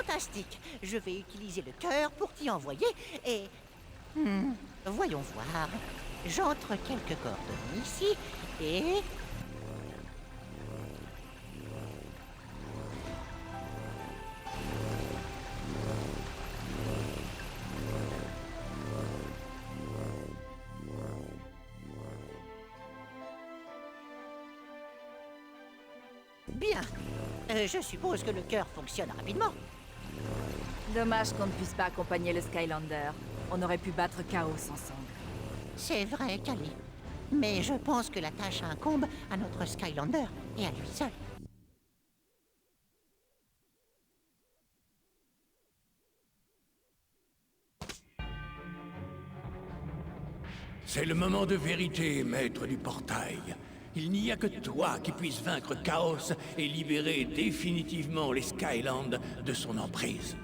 fantastique. Je vais utiliser le cœur pour t'y envoyer et... voyons voir. J'entre quelques coordonnées ici et... Bien. Je suppose que le cœur fonctionne rapidement. Dommage qu'on ne puisse pas accompagner le Skylander. On aurait pu battre Chaos ensemble. C'est vrai, Kali. Mais je pense que la tâche incombe à notre Skylander et à lui seul. C'est le moment de vérité, maître du portail. Il n'y a que toi qui puisses vaincre Chaos et libérer définitivement les Skylands de son emprise.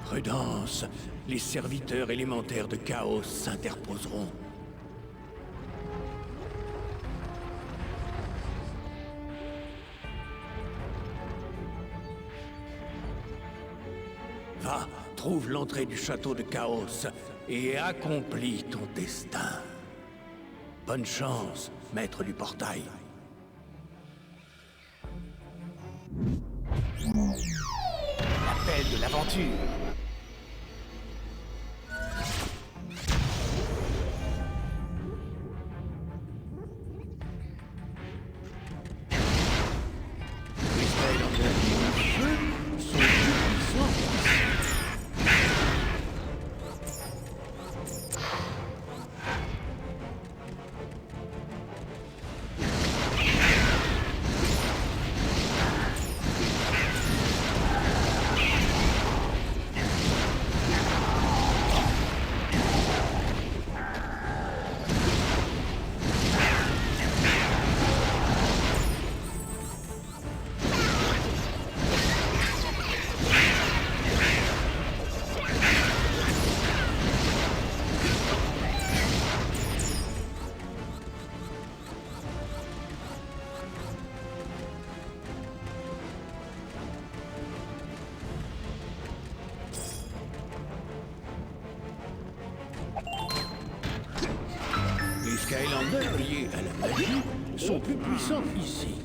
Prudence, les serviteurs élémentaires de Chaos s'interposeront. Va, trouve l'entrée du château de Chaos et accomplis ton destin. Bonne chance, maître du portail. L'appel de l'aventure. Les Skylanders du feu sont plus puissants. Les Skylanders liés à la magie sont plus puissants ici.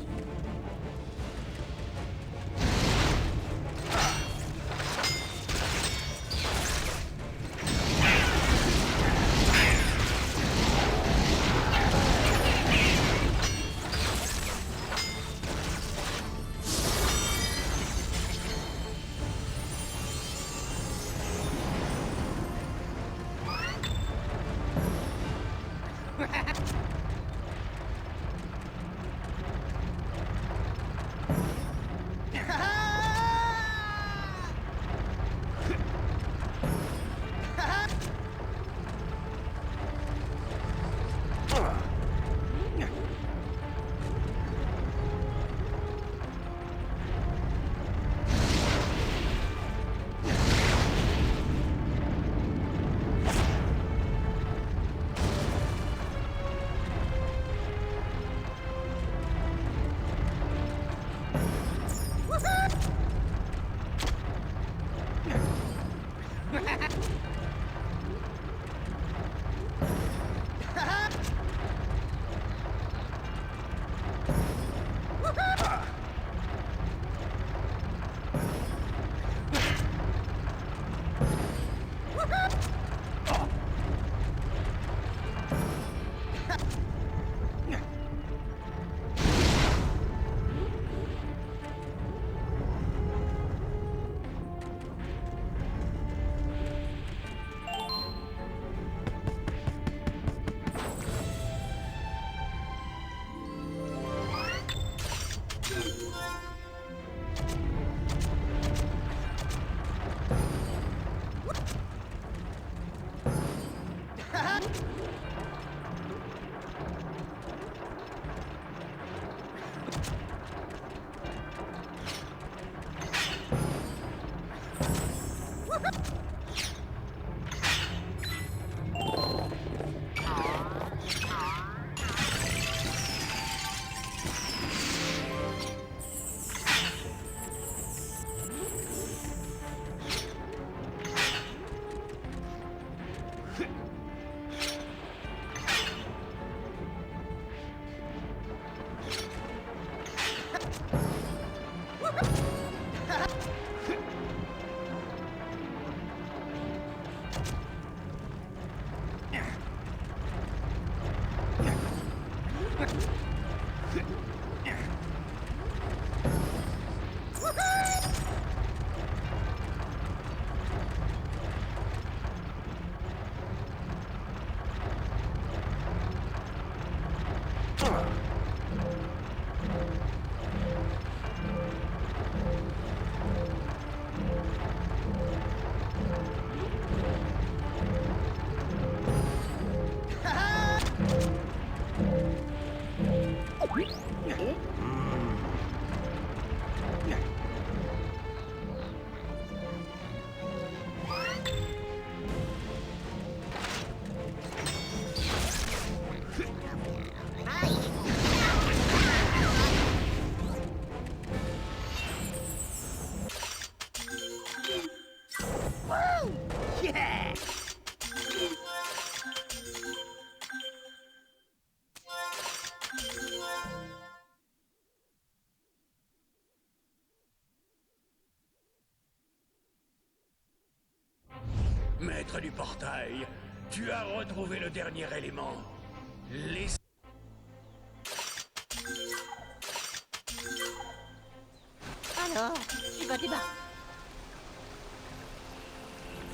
Maître du portail, tu as retrouvé le dernier élément. Les... Alors, tu vas débarquer.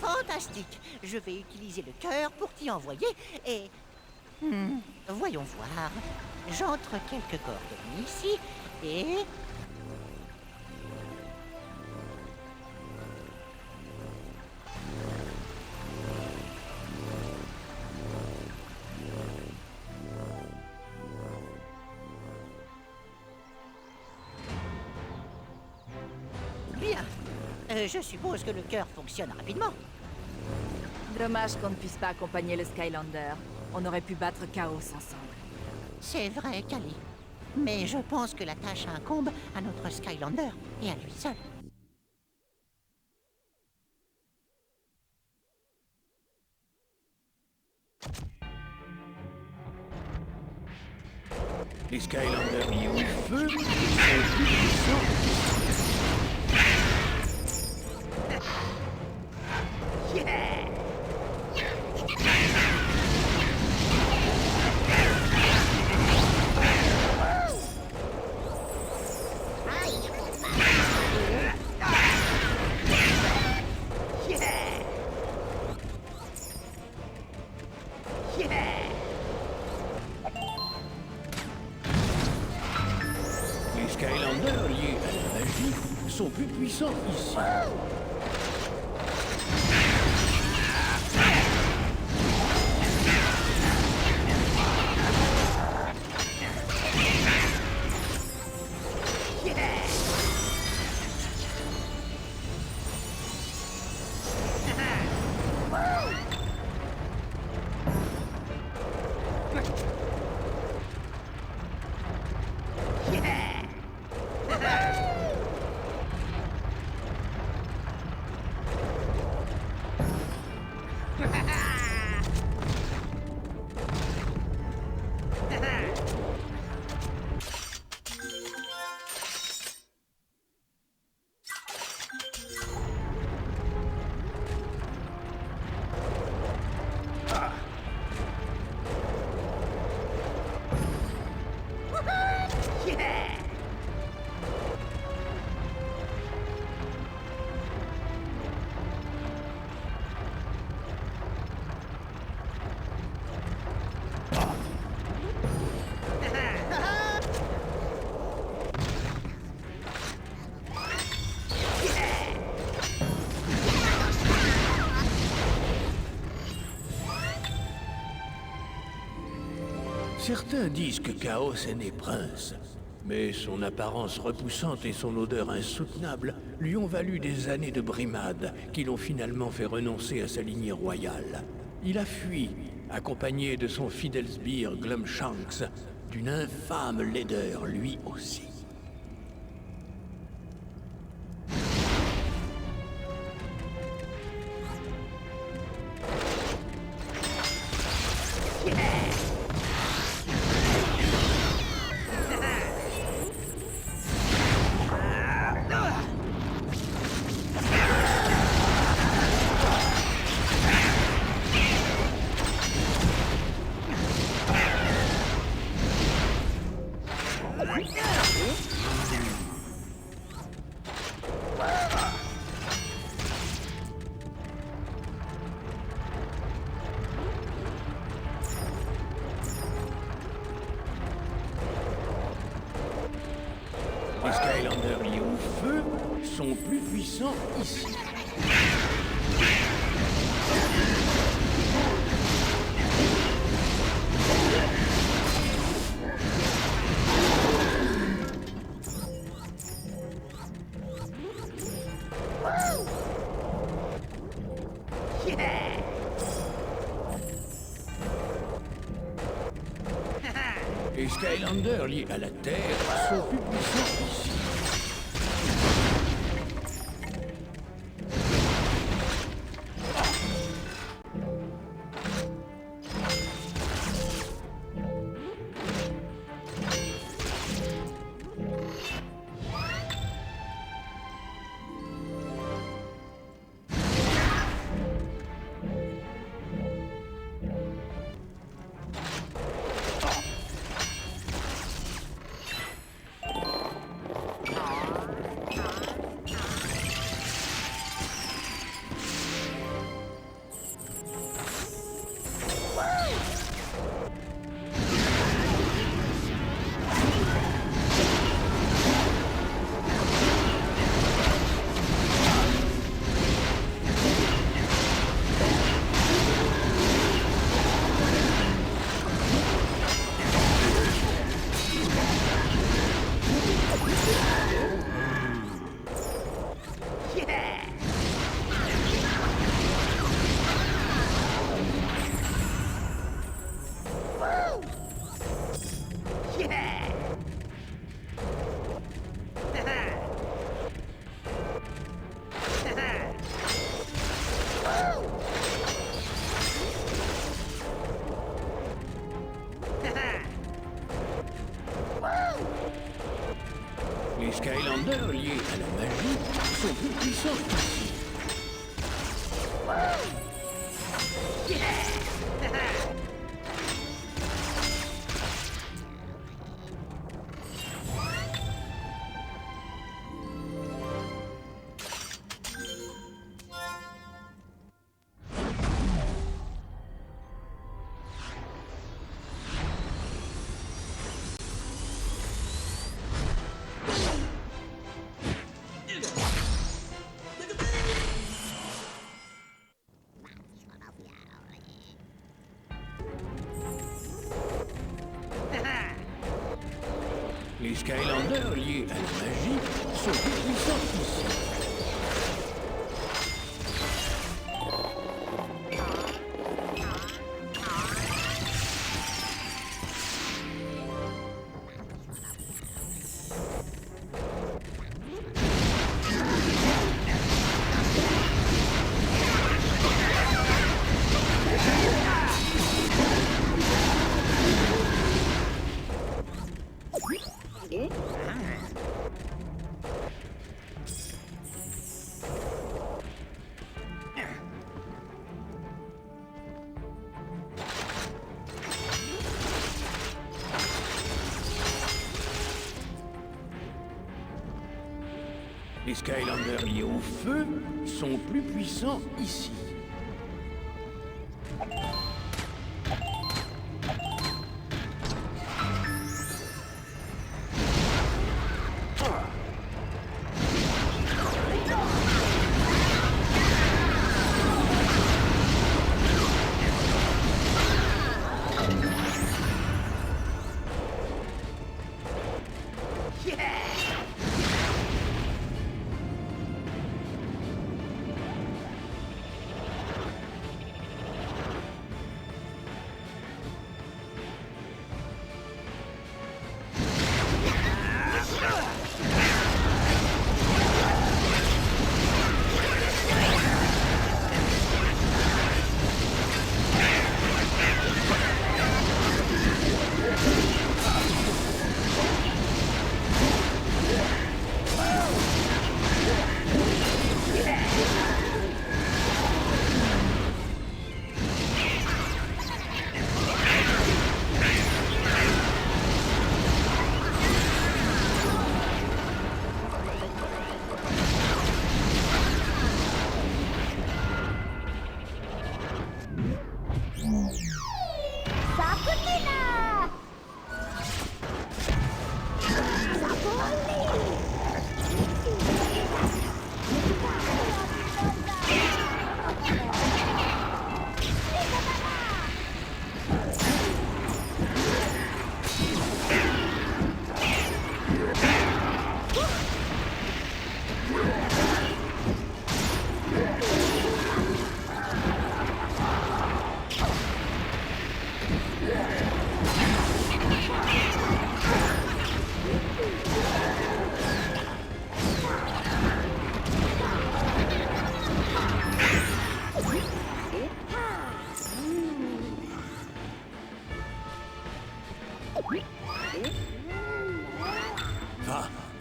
Fantastique. Je vais utiliser le cœur pour t'y envoyer et... voyons voir. J'entre quelques coordonnées ici et... Bien. Je suppose que le cœur fonctionne rapidement. Dommage qu'on ne puisse pas accompagner le Skylander. On aurait pu battre Chaos ensemble. C'est vrai, Kali. Mais je pense que la tâche incombe à notre Skylander et à lui seul. Les Skylanders liés au feu sont plus puissants. Les Skylanders liés à la magie sont plus puissants ici. Certains disent que Chaos est né prince, mais son apparence repoussante et son odeur insoutenable lui ont valu des années de brimades qui l'ont finalement fait renoncer à sa lignée royale. Il a fui, accompagné de son fidèle sbire Glumshanks, d'une infâme laideur lui aussi. Les Skylanders liés au feu sont plus puissants ici. Les Skylanders liés à la Terre sont plus puissants ici. Les Skylanders liés à la magie sont plus puissants ici. Les Skylanders liés à la magie sont plus puissants ici. Les Skylanders liés au feu sont plus puissants ici.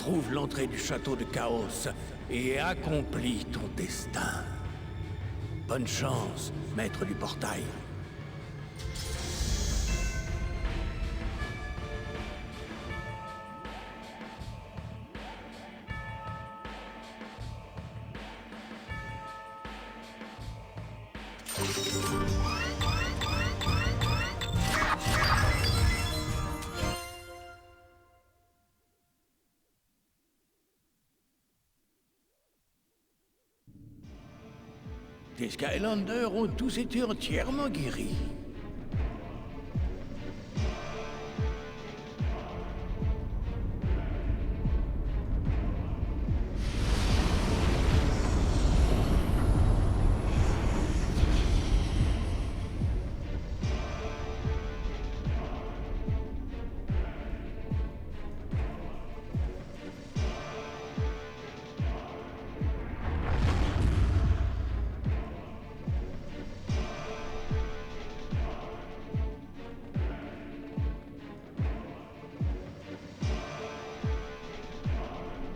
trouve l'entrée du château de Chaos et accomplis ton destin. Bonne chance, maître du portail. Les Skylanders ont tous été entièrement guéris.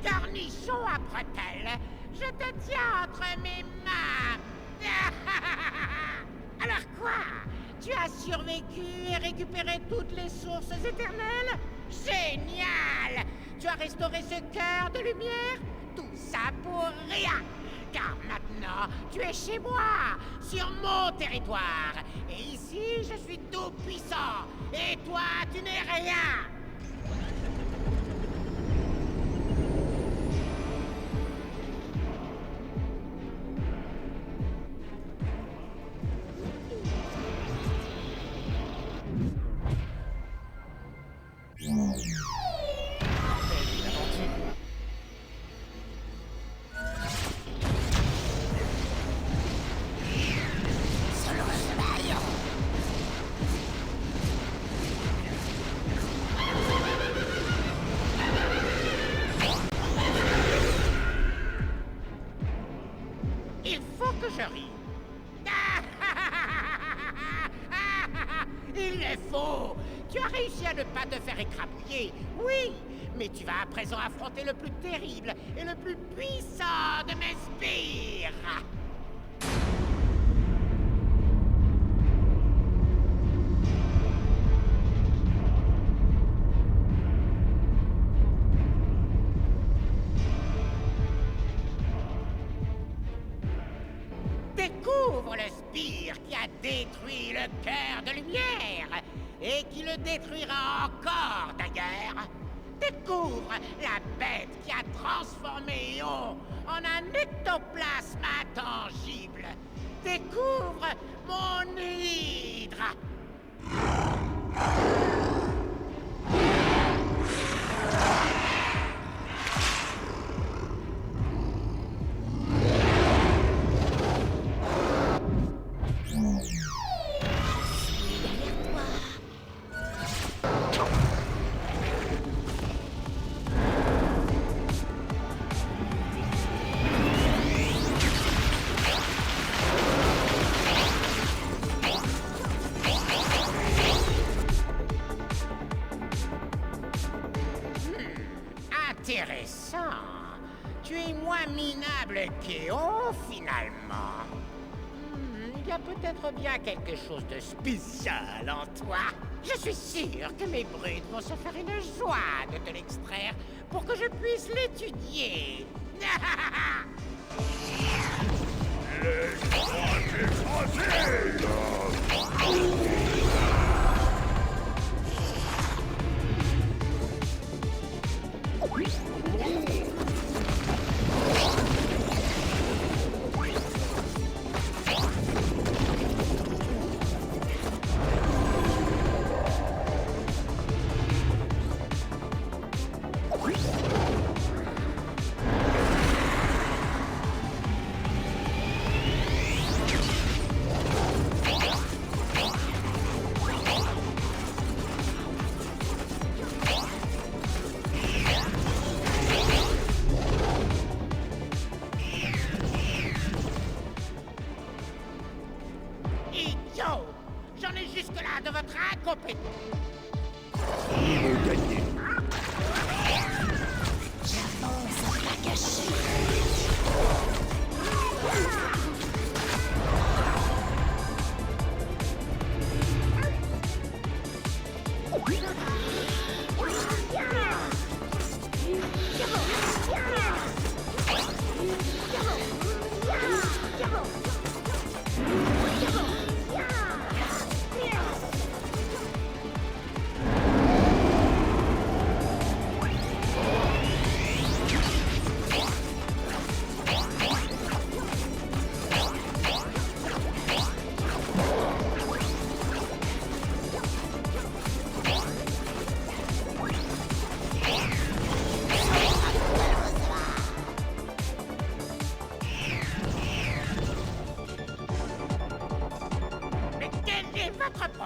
Cornichon à bretelles, je te tiens entre mes mains. Alors quoi? Tu as survécu et récupéré toutes les sources éternelles? Génial! Tu as restauré ce cœur de lumière? Tout ça pour rien! Car maintenant, tu es chez moi, sur mon territoire. Et ici, je suis tout puissant. Et toi, tu n'es rien! Il faut que je rie. Il est faux. Tu as réussi à ne pas te faire écrabouiller, oui, mais tu vas à présent affronter le plus terrible et le plus puissant de mes sbires. Découvre le sbire qui a détruit le cœur de lumière et qui le détruira encore d'ailleurs. Découvre la bête qui a transformé Eon en un ectoplasme intangible. Découvre mon hydre. Intéressant. Tu es moins minable qu'Eon, finalement. Il y a peut-être bien quelque chose de spécial en toi. Je suis sûr que mes brutes vont se faire une joie de te l'extraire pour que je puisse l'étudier. Idiot! J'en ai jusque-là de votre incompétence. Ils vont gagner.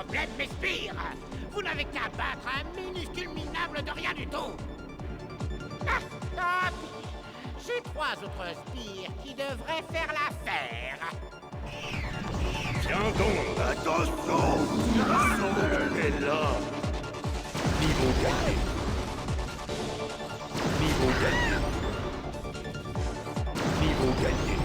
problème, mes sbires? Vous n'avez qu'à battre un minuscule minable de rien du tout. Ah, tant pis. J'ai 3 autres sbires qui devraient faire l'affaire. Tiens donc, attention! Elle est là! Niveau gagné. Niveau gagné. Niveau gagné.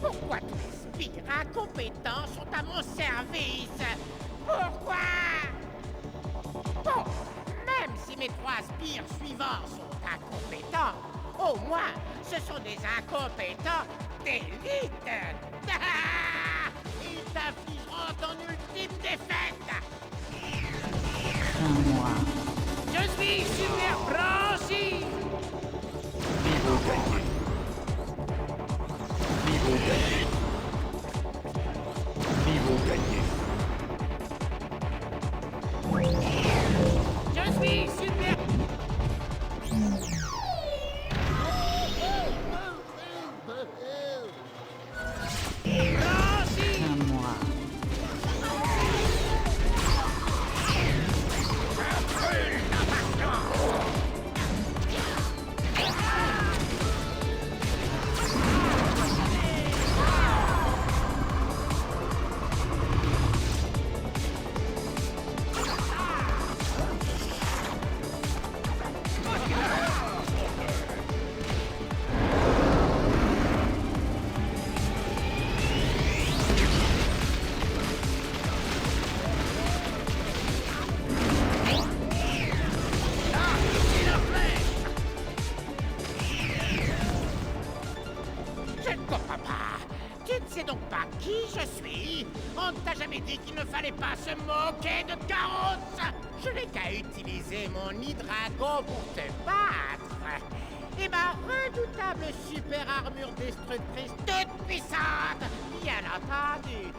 Pourquoi tous les sbires incompétents sont à mon service? Pourquoi? Bon, même si mes 3 sbires suivants sont incompétents, au moins ce sont des incompétents d'élite. Ils t'infligeront ton ultime défaite. Je suis Super Franchi. Niveau gagné. Niveau gagné. Niveau gagné. Je suis Super... Franchi. Je ne comprends pas. Tu ne sais donc pas qui je suis? On ne t'a jamais dit qu'il ne fallait pas se moquer de Chaos? Je n'ai qu'à utiliser mon Hydragon pour te battre. Et ma redoutable super armure destructrice toute puissante, bien entendu.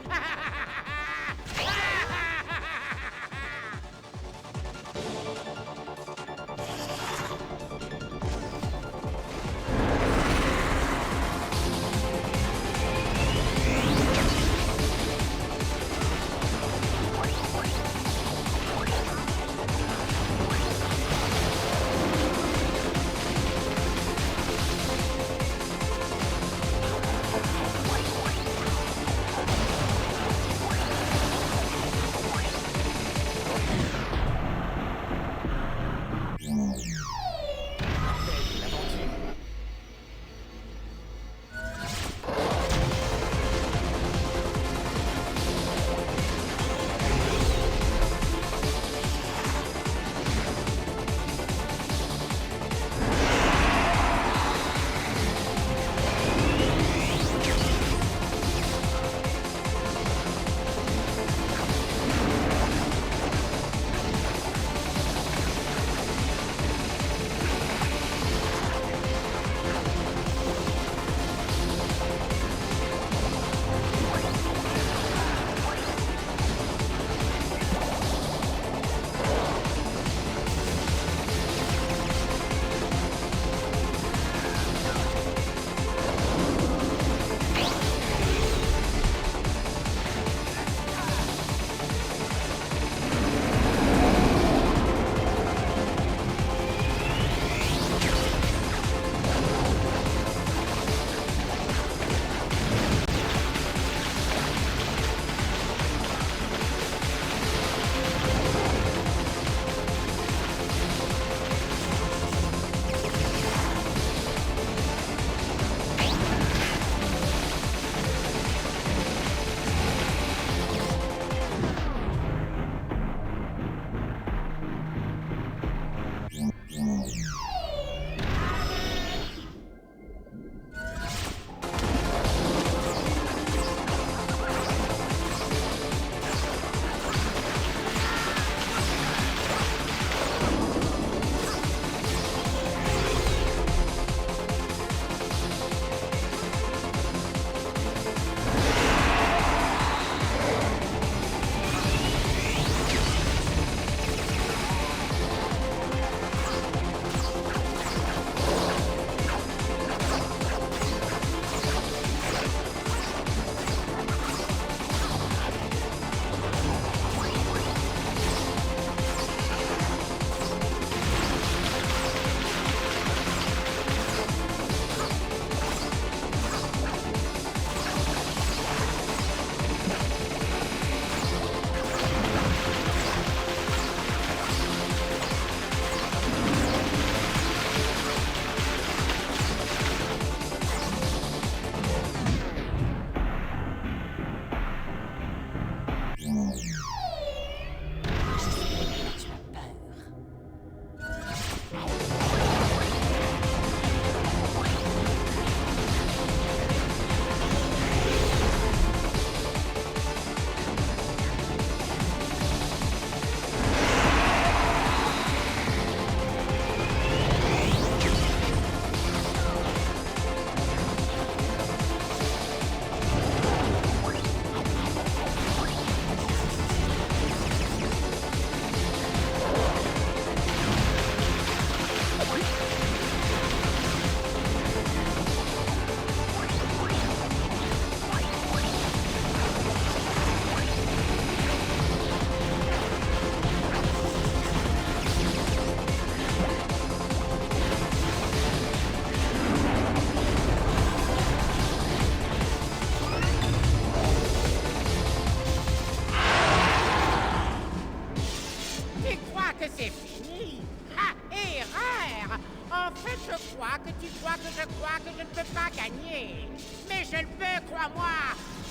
crois que je ne peux pas gagner. Mais je le peux, crois-moi.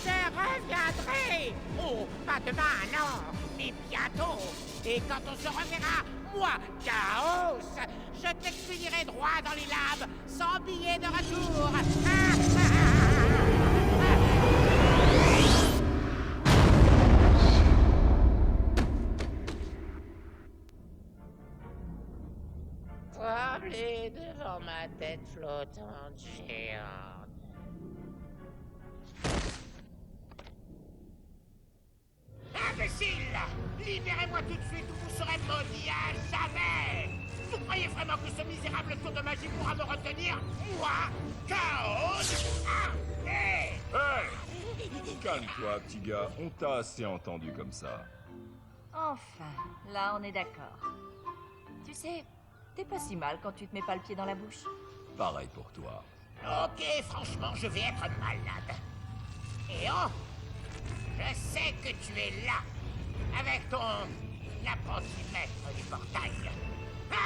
Je reviendrai. Oh, pas demain, non, mais bientôt. Et quand on se reverra, moi, Chaos, je t'expédierai droit dans les labs, sans billet de retour. Trembler devant ma tête flottante géante. Imbécile! Libérez-moi tout de suite ou vous serez maudit à jamais! Vous croyez vraiment que ce misérable tour de magie pourra me retenir? Moi, Chaos? Arrêtez! Hey! Calme-toi, petit gars. On t'a assez entendu comme ça. Enfin, là on est d'accord. Tu sais, t'es pas si mal quand tu te mets pas le pied dans la bouche. Pareil pour toi. Ok, franchement, je vais être malade. Et oh, je sais que tu es là, avec ton apprenti maître du portail.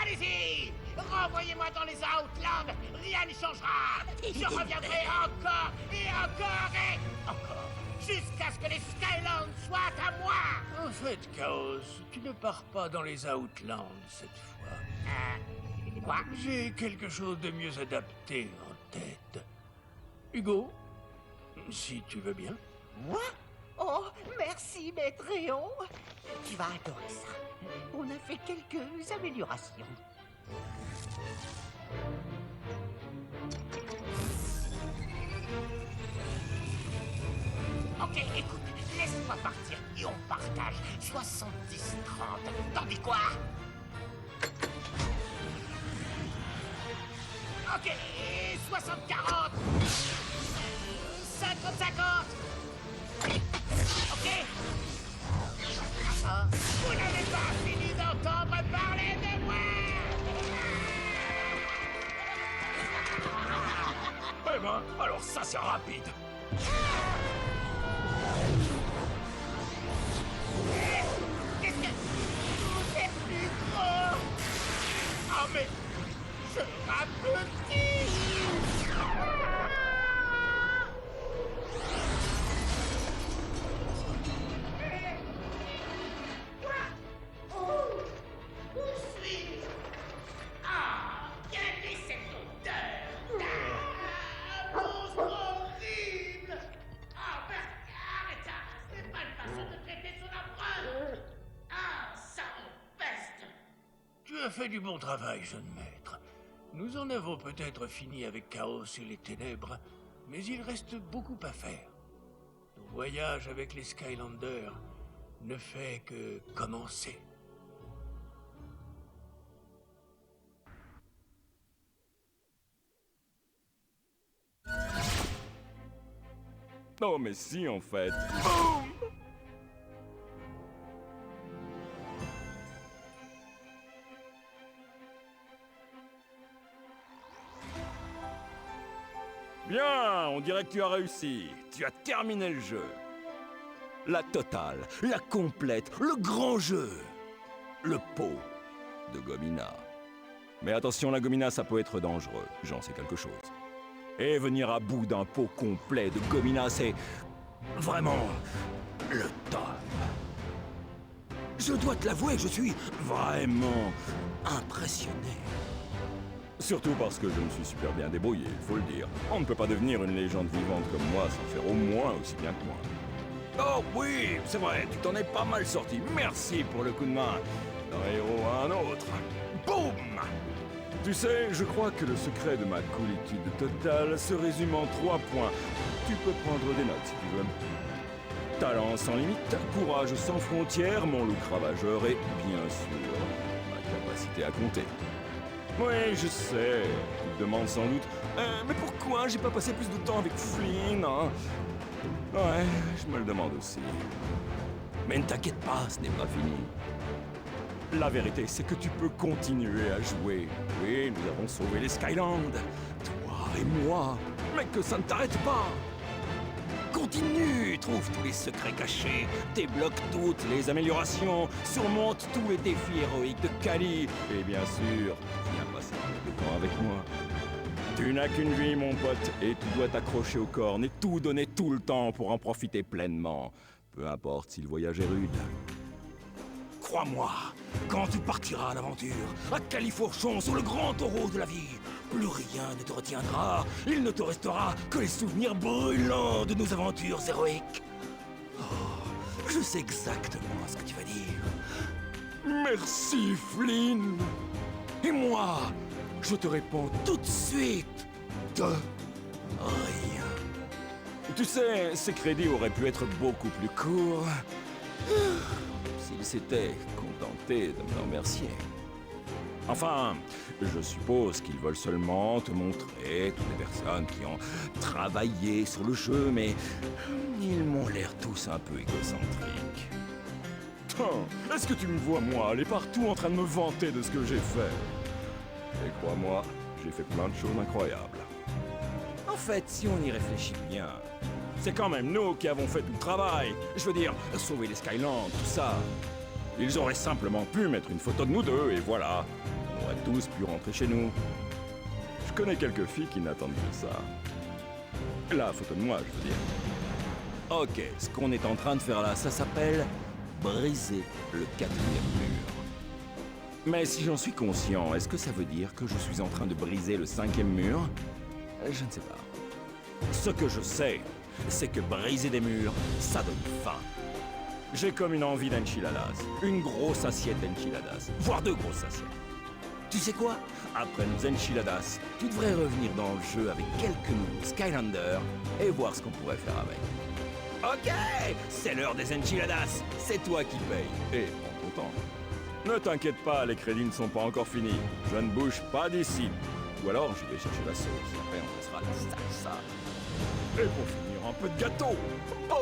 Allez-y, renvoyez-moi dans les Outlands, rien n'y changera. Je reviendrai encore et encore et encore, jusqu'à ce que les Skylands soient à moi. En fait, Chaos, tu ne pars pas dans les Outlands cette fois. Quoi? J'ai quelque chose de mieux adapté en tête. Hugo, si tu veux bien. Moi? Oh, merci, maître Réon. Tu vas adorer ça. On a fait quelques améliorations. Ok, écoute, laisse-moi partir et on partage 70-30. T'en dis quoi? Ok, 60-40. 50-50. Ok. Ah, vous n'avez pas fini d'entendre parler de moi. Eh ben, alors ça c'est rapide. Qu'est-ce que... Vous êtes plus gros. Oh mais... Je rapetis. Tu as fait du bon travail, jeune maître. Nous en avons peut-être fini avec Chaos et les ténèbres, mais il reste beaucoup à faire. Ton voyage avec les Skylanders ne fait que commencer. Non mais si en fait. Bien, on dirait que tu as réussi. Tu as terminé le jeu. La totale, la complète, le grand jeu. Le pot de Gomina. Mais attention, la Gomina, ça peut être dangereux. J'en sais quelque chose. Et venir à bout d'un pot complet de Gomina, c'est vraiment le top. Je dois te l'avouer, je suis vraiment impressionné. Surtout parce que je me suis super bien débrouillé, il faut le dire. On ne peut pas devenir une légende vivante comme moi sans faire au moins aussi bien que moi. Oh oui, c'est vrai, tu t'en es pas mal sorti. Merci pour le coup de main d'un héros à un autre. Boum! Tu sais, je crois que le secret de ma coolitude totale se résume en 3 points. Tu peux prendre des notes si tu veux. Talent sans limite, courage sans frontières, mon look ravageur et, bien sûr, ma capacité à compter. Oui, je sais, tu te demandes sans doute, mais pourquoi j'ai pas passé plus de temps avec Flynn, hein? Ouais, je me le demande aussi. Mais ne t'inquiète pas, ce n'est pas fini. La vérité, c'est que tu peux continuer à jouer. Oui, nous avons sauvé les Skylands, toi et moi, mais que ça ne t'arrête pas. Continue, trouve tous les secrets cachés, débloque toutes les améliorations, surmonte tous les défis héroïques de Kali, et bien sûr, viens passer un peu de temps avec moi. Tu n'as qu'une vie, mon pote, et tu dois t'accrocher aux cornes et tout donner tout le temps pour en profiter pleinement. Peu importe si le voyage est rude. Crois-moi, quand tu partiras à l'aventure, à Califourchon, sur le grand taureau de la vie, plus rien ne te retiendra. Il ne te restera que les souvenirs brûlants de nos aventures héroïques. Oh, je sais exactement ce que tu vas dire. Merci, Flynn. Et moi, je te réponds tout de suite de rien. Tu sais, ces crédits auraient pu être beaucoup plus courts s'ils s'étaient contentés de me remercier. Enfin, je suppose qu'ils veulent seulement te montrer toutes les personnes qui ont travaillé sur le jeu, mais ils m'ont l'air tous un peu égocentriques. Est-ce que tu me vois, moi, aller partout en train de me vanter de ce que j'ai fait? Et crois-moi, j'ai fait plein de choses incroyables. En fait, si on y réfléchit bien, c'est quand même nous qui avons fait tout le travail. Je veux dire, sauver les Skylands, tout ça. Ils auraient simplement pu mettre une photo de nous deux, et voilà. On aurait tous pu rentrer chez nous. Je connais quelques filles qui n'attendent que ça. La photo de moi, je veux dire. Ok, ce qu'on est en train de faire là, ça s'appelle briser le 4e mur. Mais si j'en suis conscient, est-ce que ça veut dire que je suis en train de briser le 5e mur? Je ne sais pas. Ce que je sais, c'est que briser des murs, ça donne faim. J'ai comme une envie d'enchiladas. Une grosse assiette d'enchiladas. Voire 2 grosses assiettes. Tu sais quoi? Après nos enchiladas, tu devrais revenir dans le jeu avec quelques nouveaux Skylanders et voir ce qu'on pourrait faire avec. Ok! C'est l'heure des enchiladas. C'est toi qui paye. Et en ton temps. Ne t'inquiète pas, les crédits ne sont pas encore finis. Je ne bouge pas d'ici. Ou alors, je vais chercher la sauce. Après, on passera la salsa. Et pour finir, un peu de gâteau. Oh!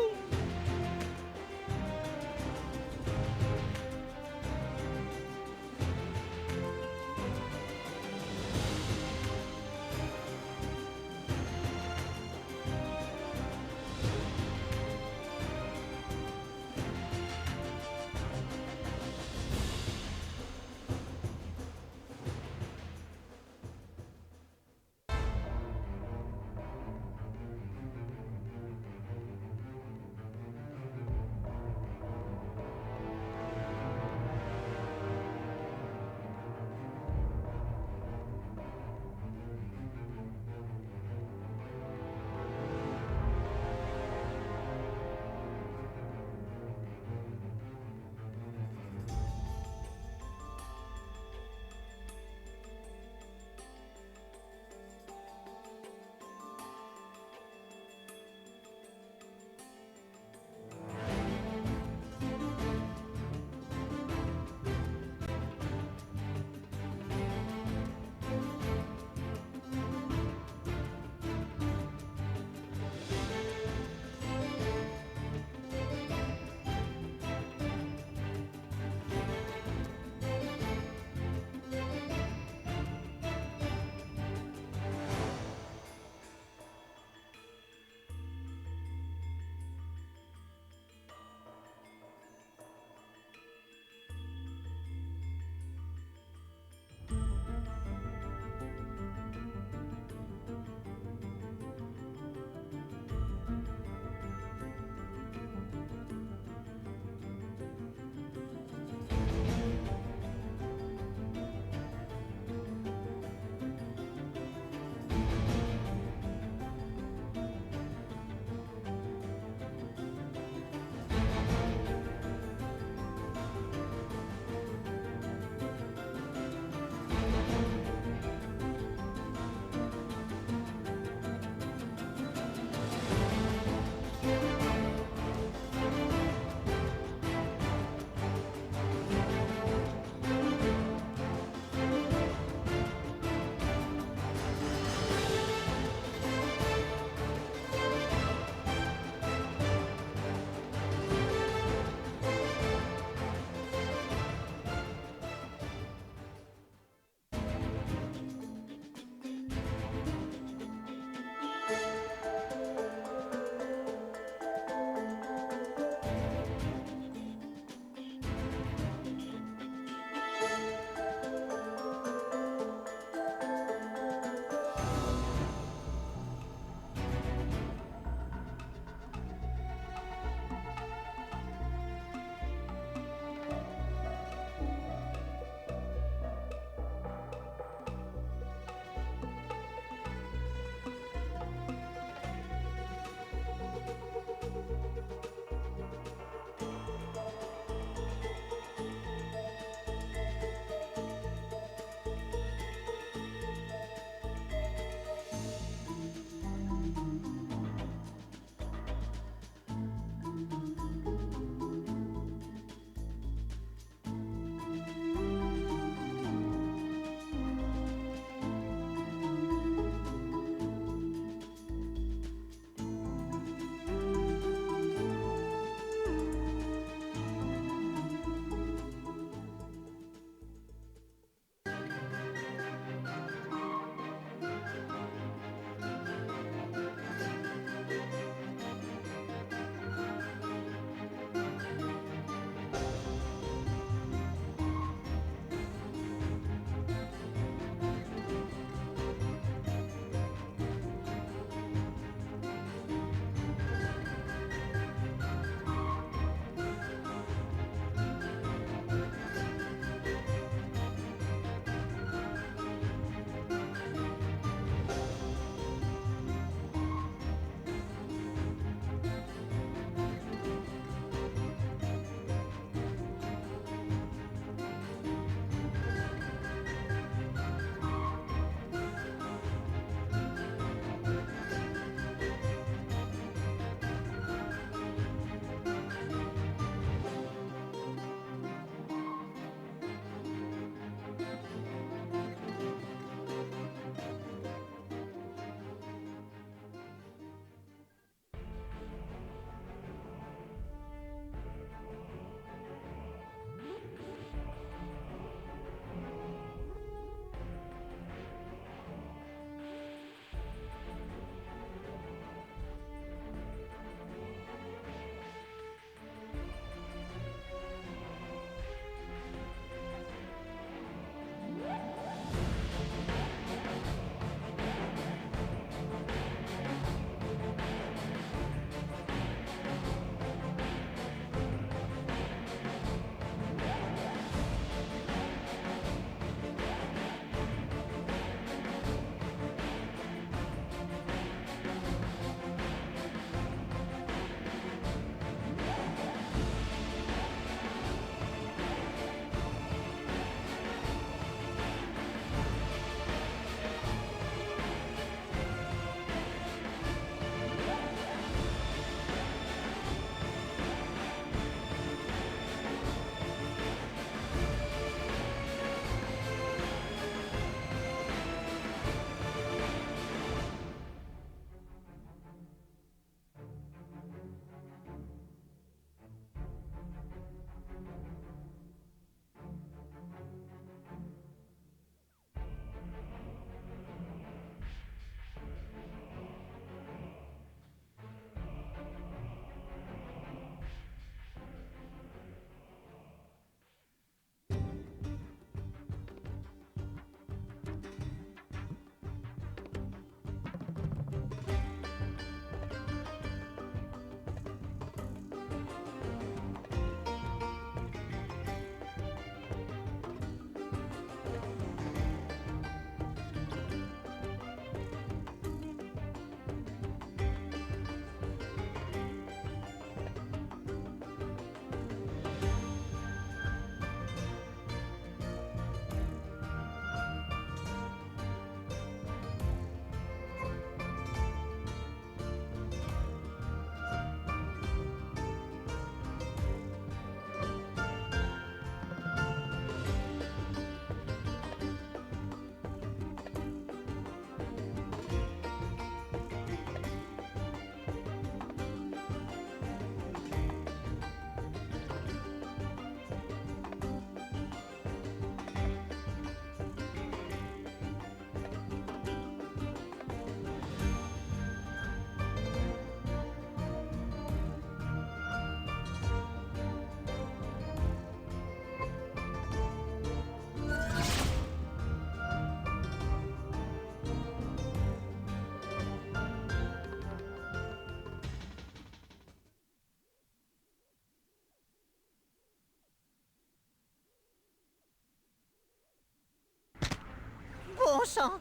Bon sang,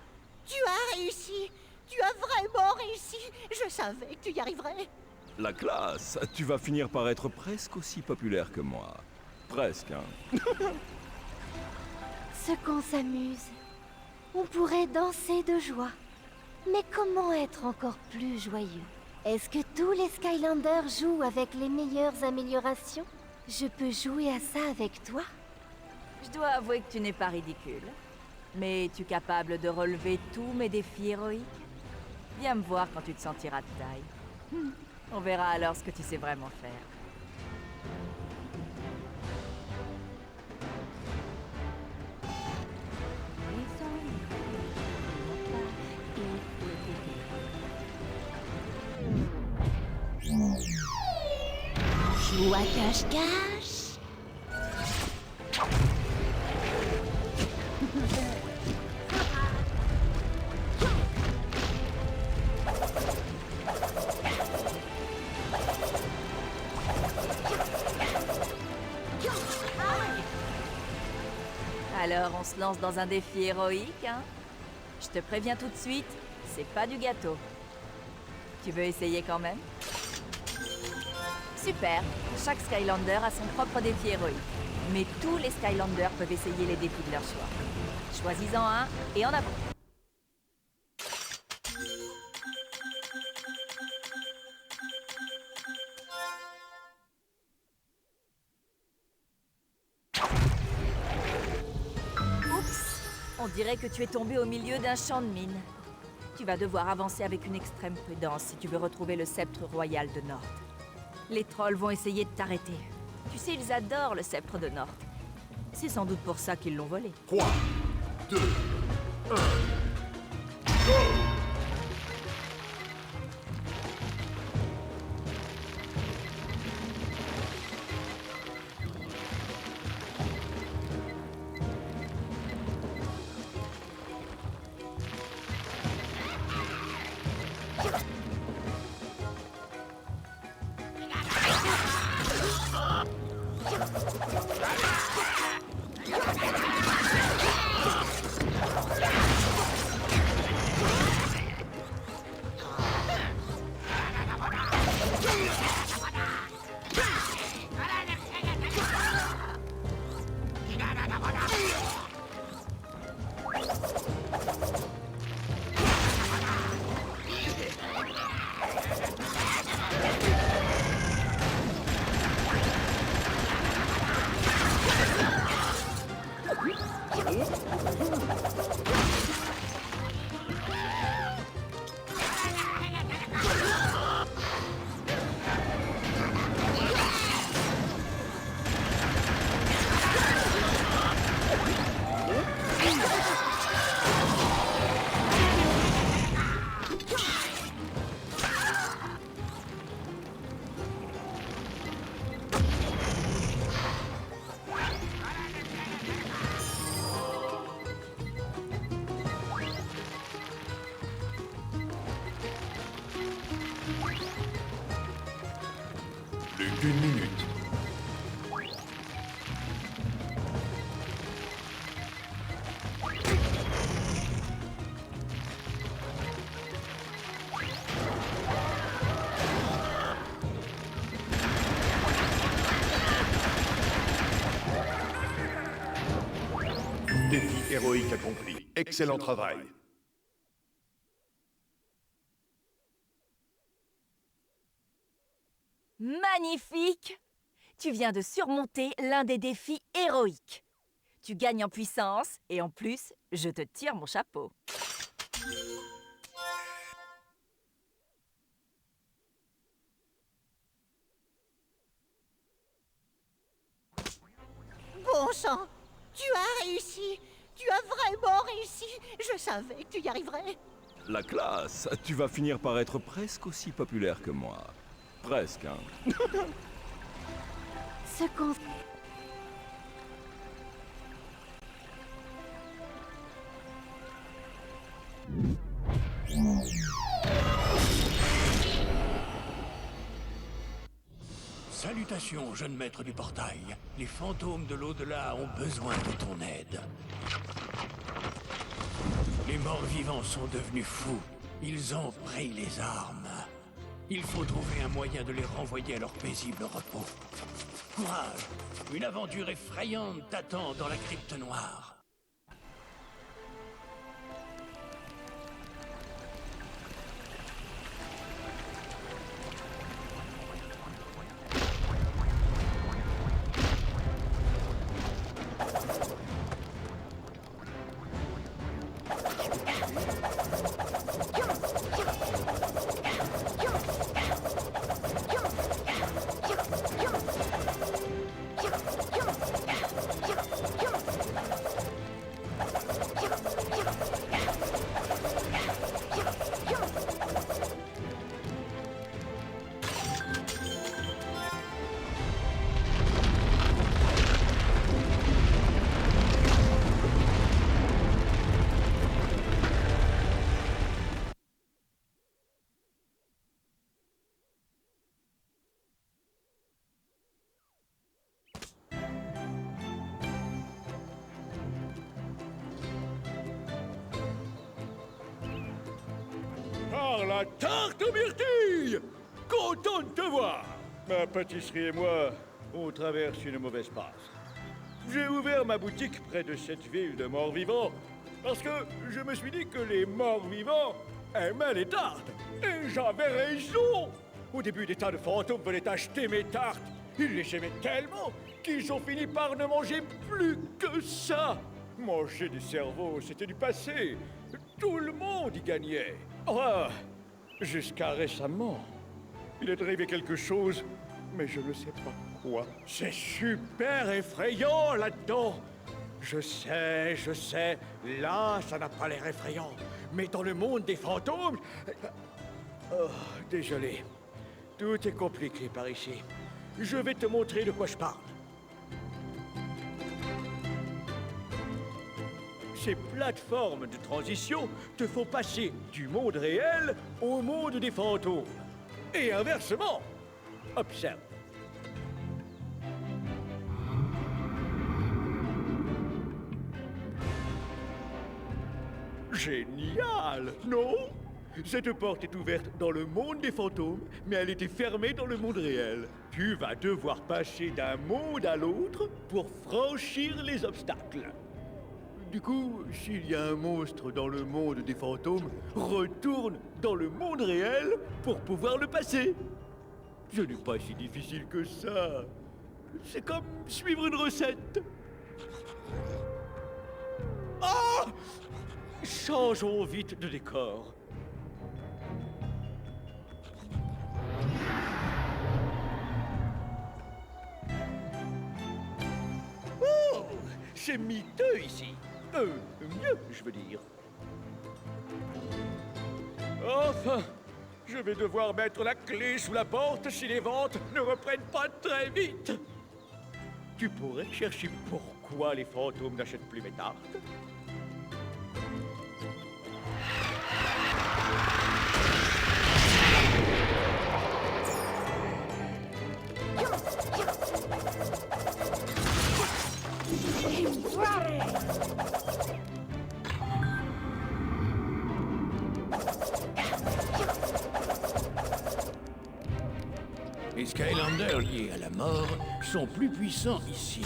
tu as réussi. Tu as vraiment réussi. Je savais que tu y arriverais. La classe, tu vas finir par être presque aussi populaire que moi. Presque, hein. Ce qu'on s'amuse. On pourrait danser de joie. Mais comment être encore plus joyeux? Est-ce que tous les Skylanders jouent avec les meilleures améliorations? Je peux jouer à ça avec toi? Je dois avouer que tu n'es pas ridicule. Mais es-tu capable de relever tous mes défis héroïques? Viens me voir quand tu te sentiras de taille. On verra alors ce que tu sais vraiment faire. Joue à cache-cache. Alors, on se lance dans un défi héroïque, hein? Je te préviens tout de suite, c'est pas du gâteau. Tu veux essayer quand même? Super! Chaque Skylander a son propre défi héroïque. Mais tous les Skylanders peuvent essayer les défis de leur choix. Choisis-en un et en avant! Oups! On dirait que tu es tombé au milieu d'un champ de mine. Tu vas devoir avancer avec une extrême prudence si tu veux retrouver le sceptre royal de Nord. Les trolls vont essayer de t'arrêter. Tu sais, ils adorent le sceptre de Nord. C'est sans doute pour ça qu'ils l'ont volé. 3, 2, 1, go! Plus d'une minute. Défi héroïque accompli. Excellent travail. Magnifique! Tu viens de surmonter l'un des défis héroïques. Tu gagnes en puissance et en plus, je te tire mon chapeau. Bon sang, tu as réussi. Tu as vraiment réussi. Je savais que tu y arriverais. La classe, tu vas finir par être presque aussi populaire que moi. Presque, hein. Ce qu'on... Salutations, jeune maître du portail. Les fantômes de l'au-delà ont besoin de ton aide. Les morts-vivants sont devenus fous. Ils ont pris les armes. Il faut trouver un moyen de les renvoyer à leur paisible repos. Courage! Une aventure effrayante t'attend dans la crypte noire. Par la tarte aux myrtilles! Content de te voir! Ma pâtisserie et moi, on traverse une mauvaise passe. J'ai ouvert ma boutique près de cette ville de morts-vivants parce que je me suis dit que les morts-vivants aimaient les tartes. Et j'avais raison! Au début, des tas de fantômes venaient acheter mes tartes. Ils les aimaient tellement qu'ils ont fini par ne manger plus que ça. Manger du cerveau, c'était du passé. Tout le monde y gagnait. Oh, jusqu'à récemment. Il est arrivé quelque chose, mais je ne sais pas quoi. C'est super effrayant là-dedans. Je sais. Là, ça n'a pas l'air effrayant. Mais dans le monde des fantômes... Oh, désolé. Tout est compliqué par ici. Je vais te montrer de quoi je parle. Ces plateformes de transition te font passer du monde réel au monde des fantômes. Et inversement. Observe. Génial, non? Cette porte est ouverte dans le monde des fantômes, mais elle était fermée dans le monde réel. Tu vas devoir passer d'un monde à l'autre pour franchir les obstacles. Du coup, s'il y a un monstre dans le monde des fantômes, retourne dans le monde réel pour pouvoir le passer. Ce n'est pas si difficile que ça. C'est comme suivre une recette. Ah! Changeons vite de décor. Oh! C'est miteux ici. Mieux, je veux dire. Enfin, je vais devoir mettre la clé sous la porte si les ventes ne reprennent pas très vite. Tu pourrais chercher pourquoi les fantômes n'achètent plus mes tartes? Les Skylanders liés à la mort sont plus puissants ici.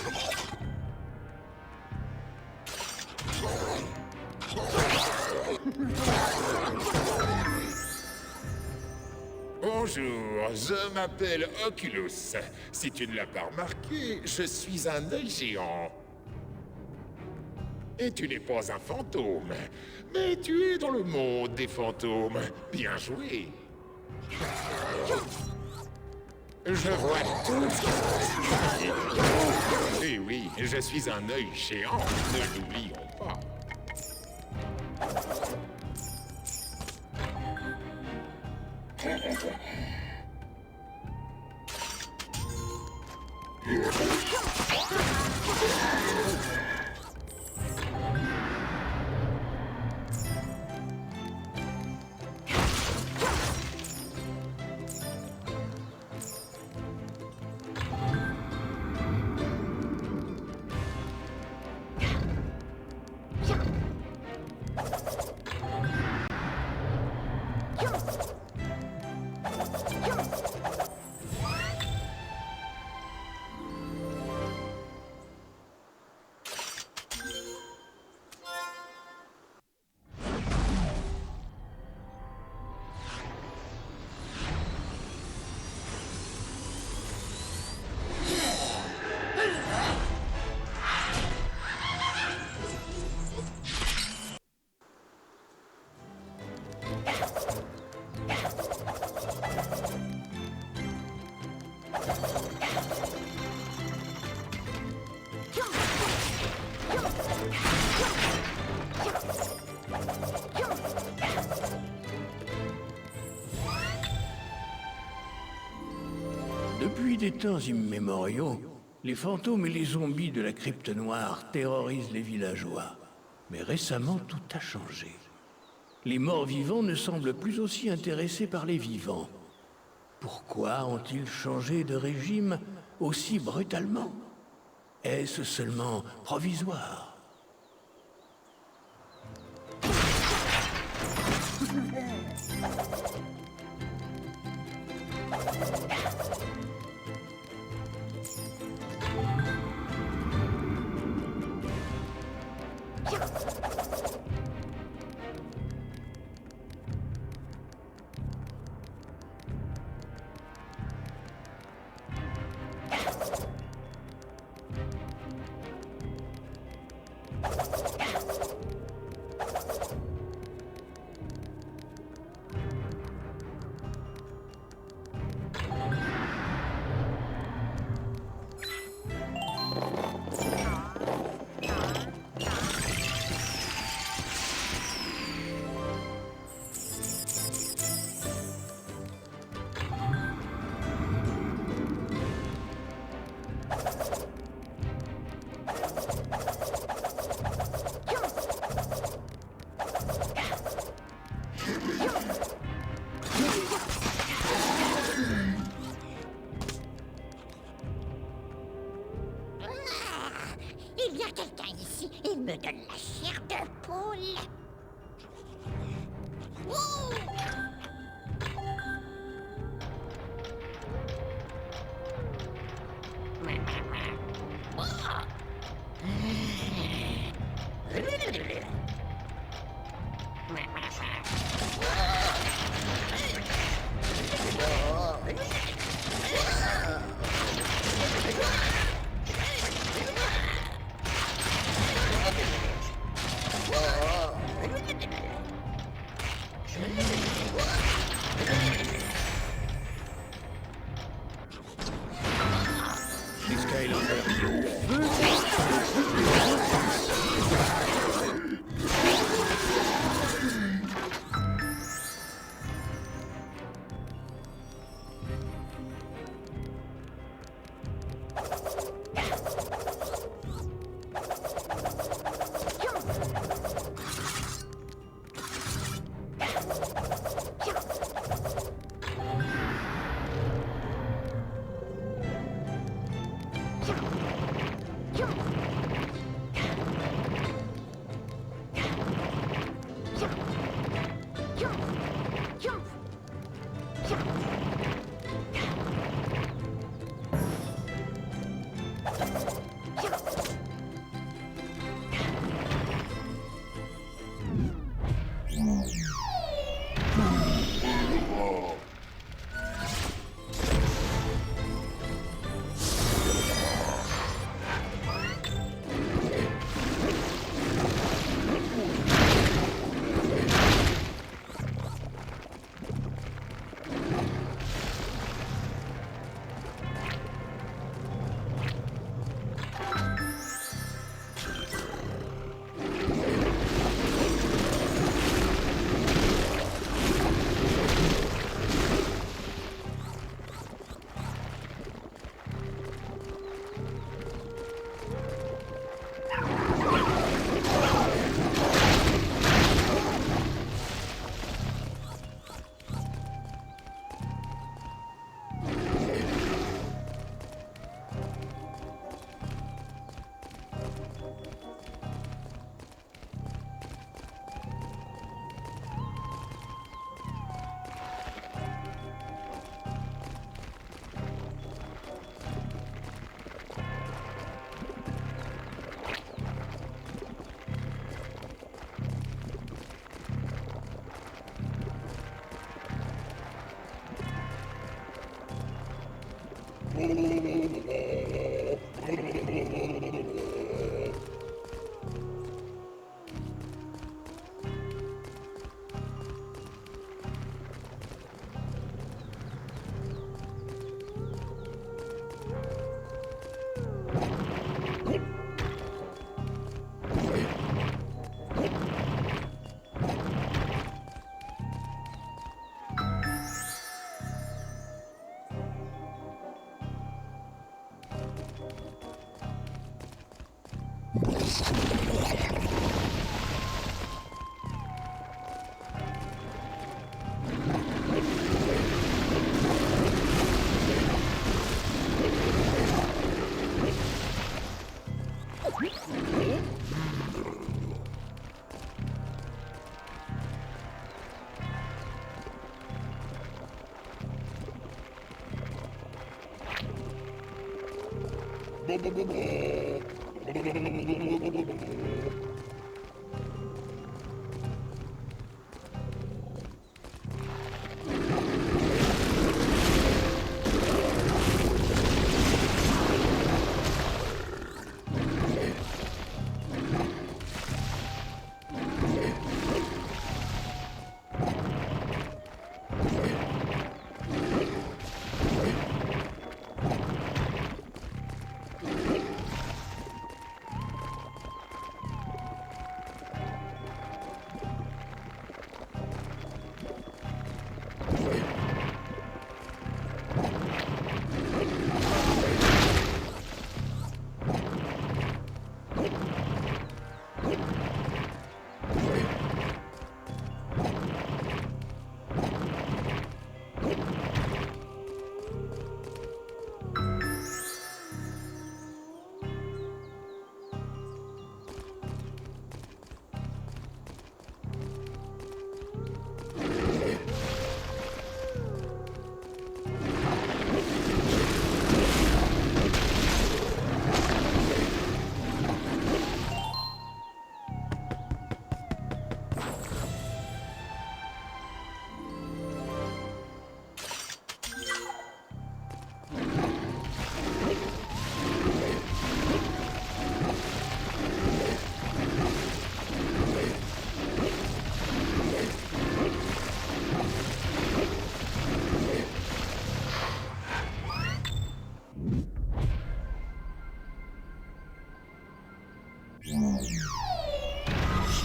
Bonjour, je m'appelle Oculus. Si tu ne l'as pas remarqué, je suis un œil géant. Et tu n'es pas un fantôme, mais tu es dans le monde des fantômes. Bien joué. Je vois tout ce qui se passe ici. Et oui, je suis un œil géant, ne l'oublions pas. Depuis des temps immémoriaux, les fantômes et les zombies de la crypte noire terrorisent les villageois. Mais récemment, tout a changé. Les morts vivants ne semblent plus aussi intéressés par les vivants. Pourquoi ont-ils changé de régime aussi brutalement? Est-ce seulement provisoire? Il y a quelqu'un ici, il me donne la chair de poule. Ouh. Les Skylanders.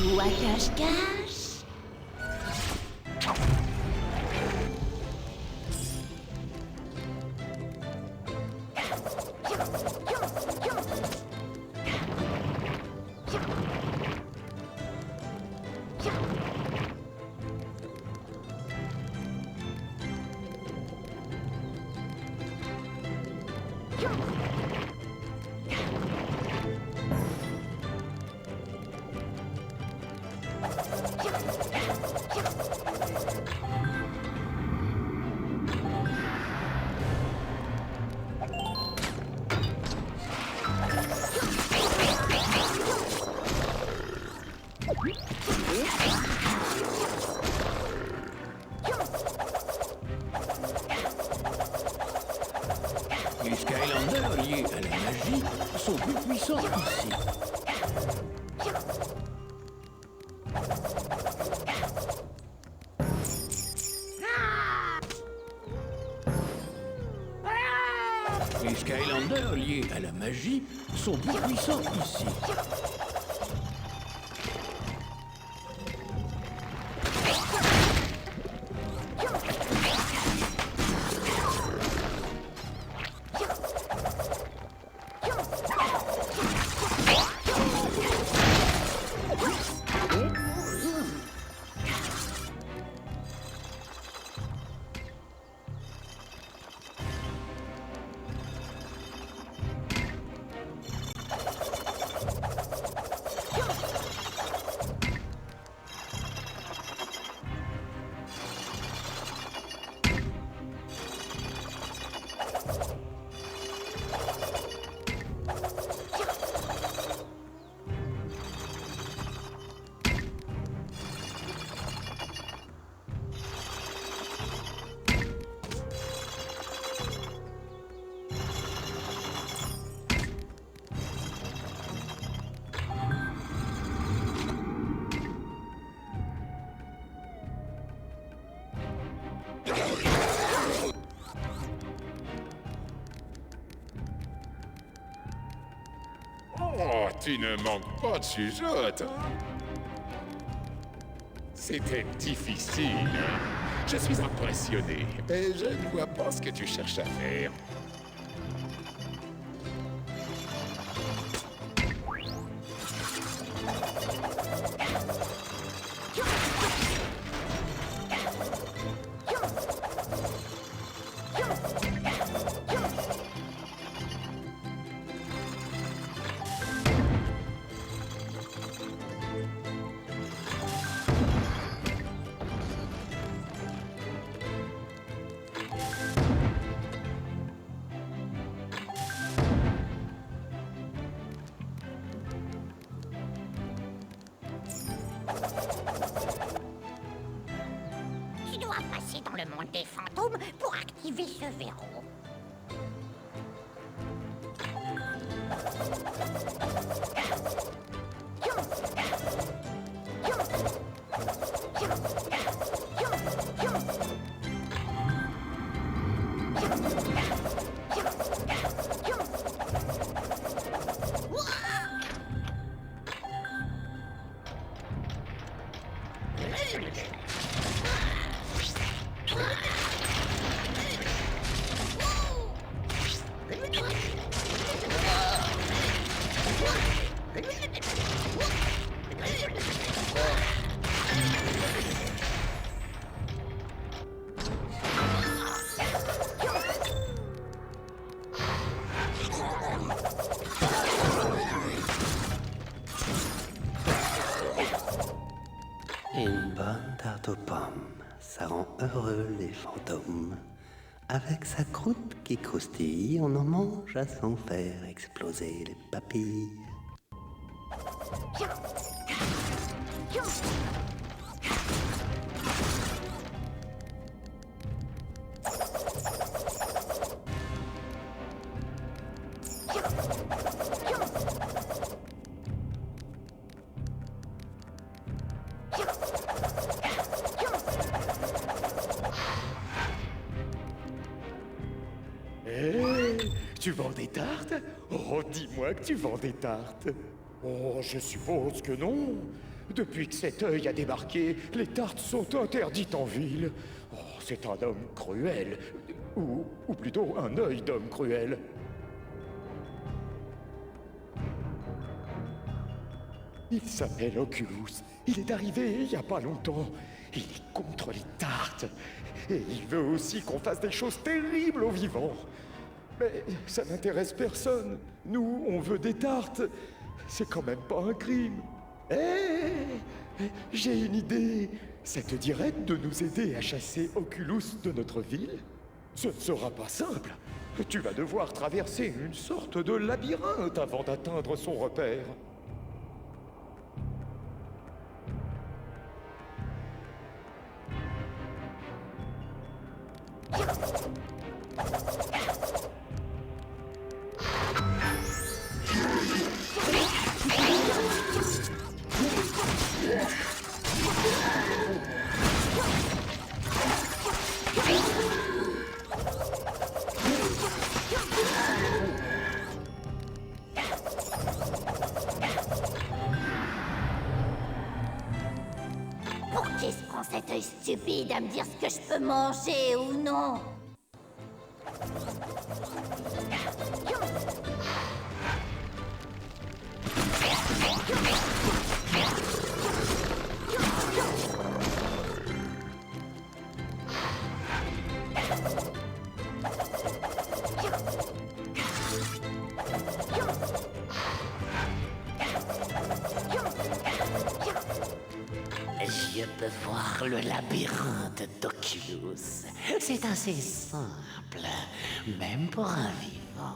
Joue à cache-cache. Les Skylanders liés à la magie sont plus puissants ici. Les Skylanders liés à la magie sont plus puissants ici. Oh, tu ne manques pas de chuchote, hein? C'était difficile, hein? Je suis impressionné, mais je ne vois pas ce que tu cherches à faire. fantôme pour activer ce verrou. Une bonne tarte aux pommes, ça rend heureux les fantômes. Avec sa croûte qui croustille, on en mange à s'en faire exploser les papilles. Tu vends des tartes? Oh, dis-moi que tu vends des tartes. Oh, je suppose que non. Depuis que cet œil a débarqué, les tartes sont interdites en ville. Oh, c'est un homme cruel. Ou plutôt un œil d'homme cruel. Il s'appelle Oculus. Il est arrivé il y a pas longtemps. Il est contre les tartes. Et il veut aussi qu'on fasse des choses terribles aux vivants. Mais ça n'intéresse personne. Nous, on veut des tartes. C'est quand même pas un crime. J'ai une idée. Ça te dirait de nous aider à chasser Oculus de notre ville? Ce ne sera pas simple. Tu vas devoir traverser une sorte de labyrinthe avant d'atteindre son repère. Pour qui se prend cet œil stupide à me dire ce que je peux manger ou non? Je peux voir le labyrinthe d'Oculus. C'est assez simple, même pour un vivant.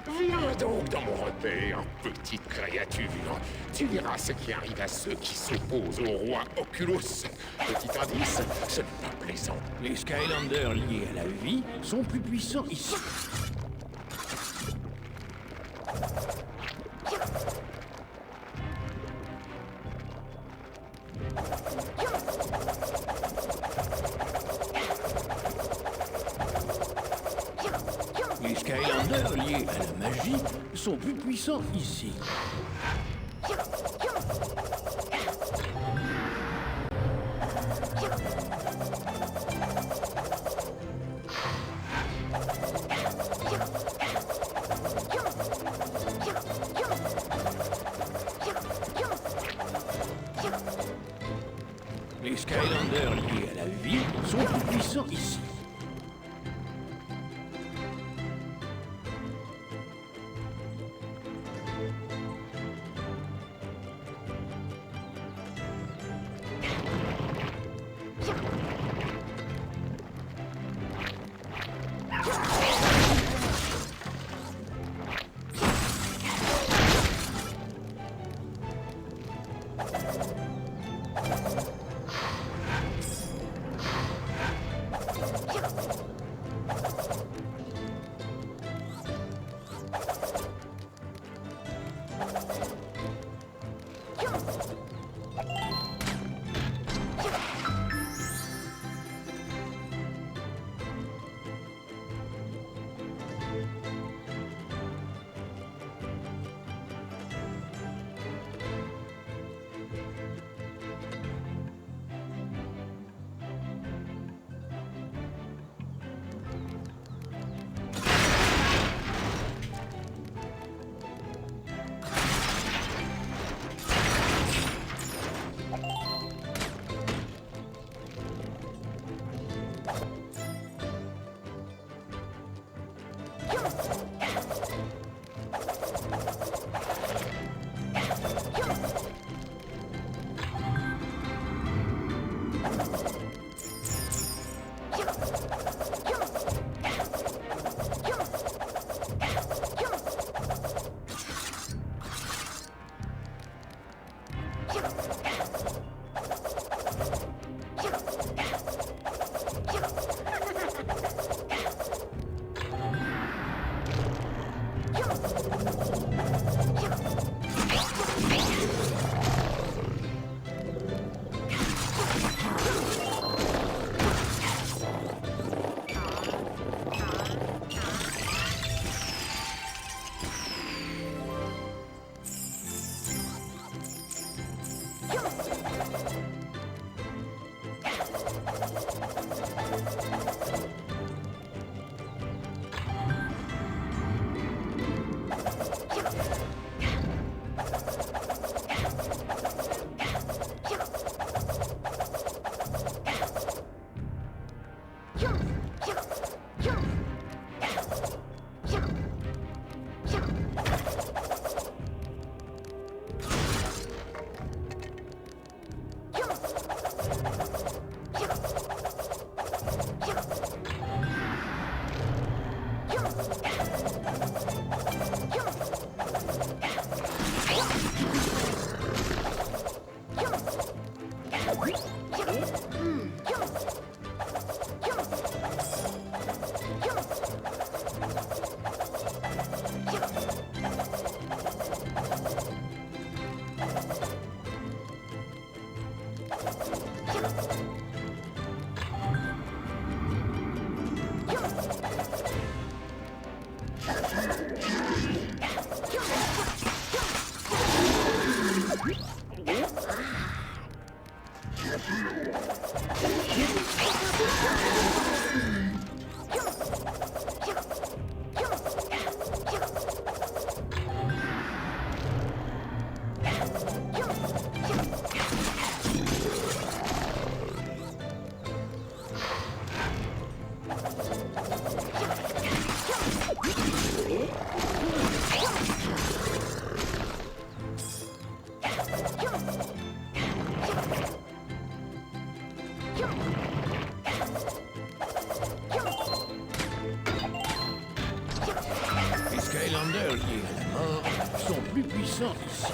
Viens donc dans mon repère, petite créature. Tu verras ce qui arrive à ceux qui s'opposent au roi Oculus. Petit indice, ce n'est pas plaisant. Les Skylanders liés à la vie sont plus puissants ici. Les Skylanders liés à la magie sont plus puissants ici. Les Skylanders liés à la vie sont plus puissants ici. Skylanders liés à la mort sont plus puissants ici.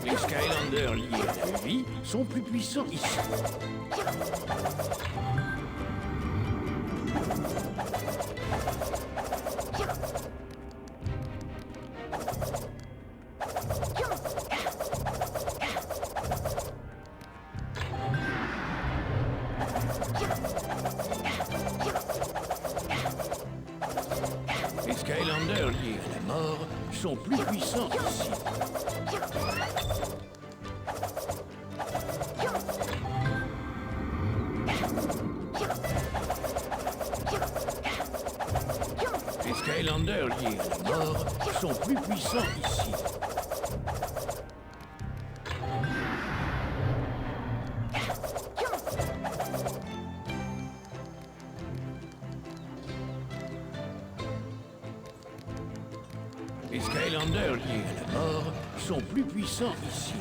Les Skylanders liés à la vie sont plus puissants ici. Les Skylanders liés à la mort sont plus puissants ici. Les Skylanders liés à la mort sont plus puissants ici. Les Skylanders liés à la mort sont plus puissants ici.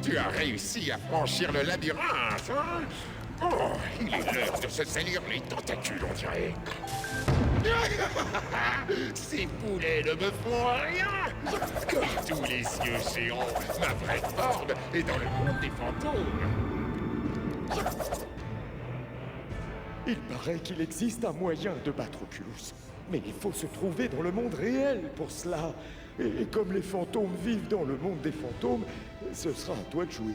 Tu as réussi à franchir le labyrinthe, hein? Oh, il est l'heure de se salir les tentacules, on dirait. Ces poulets ne me font rien. Comme tous les yeux géants, ma vraie forme est dans le monde des fantômes. Il paraît qu'il existe un moyen de battre Oculus. Mais il faut se trouver dans le monde réel pour cela. Et comme les fantômes vivent dans le monde des fantômes, ce sera à toi de jouer.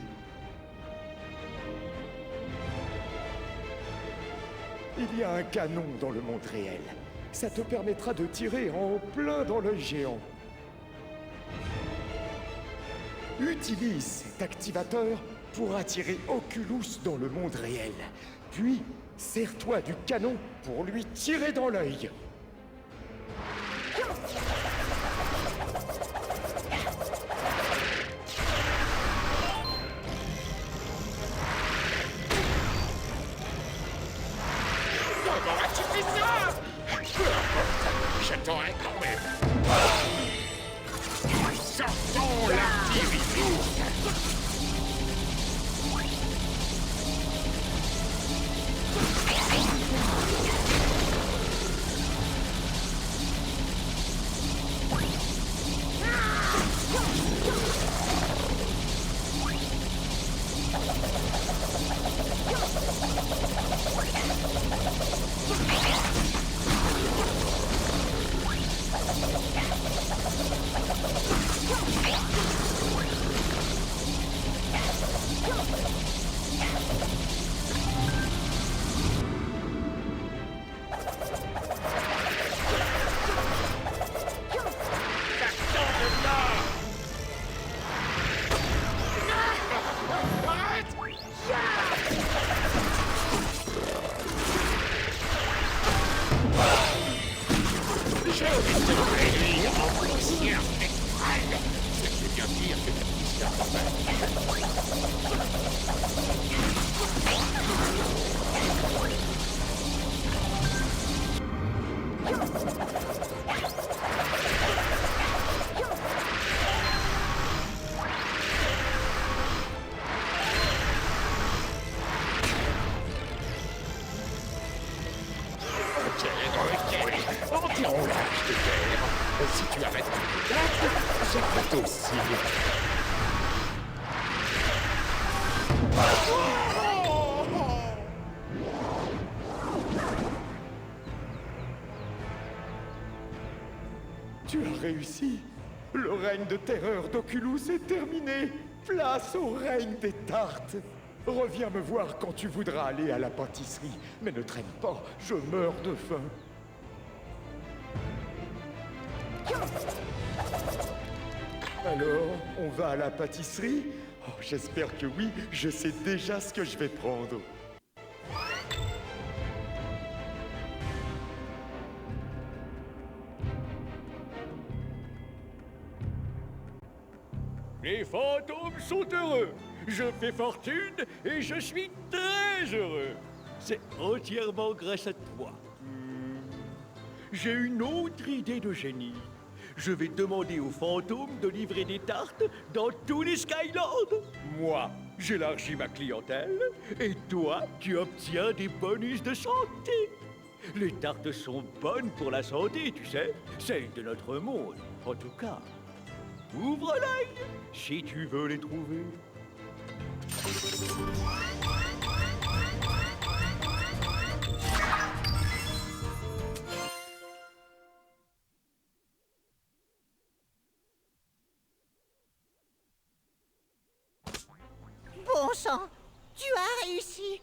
Il y a un canon dans le monde réel. Ça te permettra de tirer en plein dans l'œil géant. Utilise cet activateur pour attirer Oculus dans le monde réel. Puis, sers-toi du canon pour lui tirer dans l'œil. Comment as-tu fait ça? Peu importe, je t'aurai quand même. Sortons l'artillerie lourde. Je vais te réduire en poussière spectrale. C'est bien pire que ta poussière enterrons l'âge de guerre. Si tu arrêtes de te battre, j'arrête aussi. Tu as réussi. Le règne de terreur d'Oculus est terminé. Place au règne des tartes. Reviens me voir quand tu voudras aller à la pâtisserie. Mais ne traîne pas, je meurs de faim. Alors, on va à la pâtisserie? Oh, j'espère que oui, je sais déjà ce que je vais prendre. Les fantômes sont heureux. Je fais fortune et je suis très heureux. C'est entièrement grâce à toi. J'ai une autre idée de génie. Je vais demander aux fantômes de livrer des tartes dans tous les Skylands. Moi, j'élargis ma clientèle et toi, tu obtiens des bonus de santé. Les tartes sont bonnes pour la santé, tu sais, celles de notre monde, en tout cas. Ouvre l'œil si tu veux les trouver. Bon sang, tu as réussi.